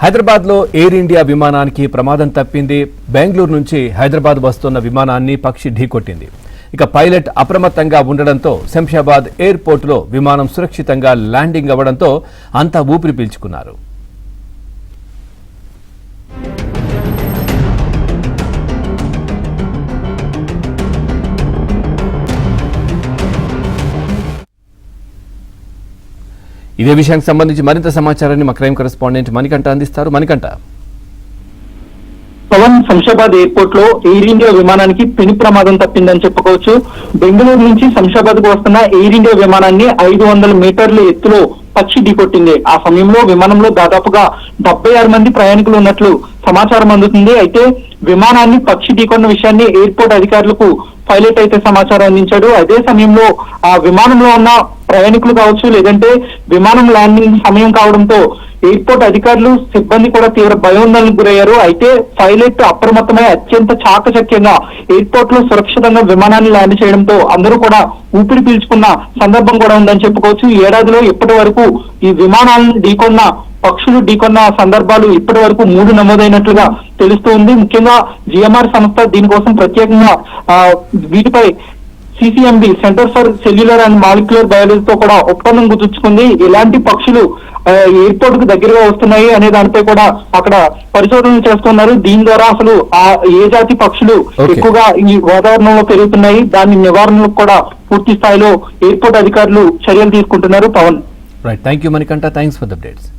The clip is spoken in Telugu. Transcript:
హైదరాబాద్ లో ఎయిర్ ఇండియా విమానానికి ప్రమాదం తప్పింది. బెంగళూరు నుంచి హైదరాబాద్ వస్తున్న విమానాన్ని పక్షి ఢీకొట్టింది. ఇక పైలట్ అప్రమత్తంగా ఉండడంతో శంషాబాద్ ఎయిర్పోర్ట్ లో విమానం సురక్షితంగా ల్యాండింగ్ అవ్వడంతో అంతా ఊపిరి పీల్చుకున్నారు. ఇదే విషయానికి సంబంధించి మరింత సమాచారాన్ని మా క్రైమ్ కరెస్పాండెంట్ మణికంఠ అందిస్తారు. మణికంఠ, పవన్, శంషాబాద్ ఎయిర్పోర్ట్ లో ఎయిర్ ఇండియా విమానానికి పెను ప్రమాదం తప్పిందని చెప్పుకోవచ్చు. బెంగళూరు నుంచి శంషాబాద్ కు వస్తున్న ఎయిర్ ఇండియా విమానాన్ని 500 మీటర్ల ఎత్తులో పక్షి ఢీకొట్టింది. ఆ సమయంలో విమానంలో దాదాపుగా 76 మంది ప్రయాణికులు ఉన్నట్లు సమాచారం అందుతుంది. అయితే విమానాన్ని పక్షి ఢీకొన్న విషయాన్ని ఎయిర్పోర్ట్ అధికారులకు పైలట్ అయితే సమాచారం అందించాడు. అదే సమయంలో ఆ విమానంలో ఉన్న ప్రయాణికులు కావచ్చు, లేదంటే విమానం ల్యాండింగ్ సమయం కావడంతో ఎయిర్పోర్ట్ అధికారులు, సిబ్బంది కూడా తీవ్ర భయోందనలకు గురయ్యారు. అయితే పైలట్ అప్రమత్తమై అత్యంత చాకచక్యంగా ఎయిర్పోర్ట్ లో సురక్షితంగా విమానాన్ని ల్యాండ్ చేయడంతో అందరూ కూడా ఊపిరి పీల్చుకున్న సందర్భం కూడా ఉందని చెప్పుకోవచ్చు. ఈ ఏడాదిలో ఇప్పటి వరకు ఈ విమానాలను పక్షులు ఢీకొన్న సందర్భాలు ఇప్పటి వరకు 3 నమోదైనట్లుగా తెలుస్తూ ఉంది. ముఖ్యంగా జిఎంఆర్ సంస్థ దీనికోసం ప్రత్యేకంగా వీటిపై CCMB, centre for cellular and molecular బయాలజీతో కూడా ఒప్పందం కుదుర్చుకుంది. ఎలాంటి పక్షులు ఎయిర్పోర్ట్ కు దగ్గరగా వస్తున్నాయి అనే దానిపై కూడా అక్కడ పరిశోధనలు చేస్తున్నారు. దీని ద్వారా అసలు ఏ జాతి పక్షులు ఎక్కువగా ఈ వాతావరణంలో పెరుగుతున్నాయి, దాని నివారణకు కూడా పూర్తి స్థాయిలో ఎయిర్పోర్ట్ అధికారులు చర్యలు తీసుకుంటున్నారు. Pawan, right, thank you Manikanta, thanks for the updates.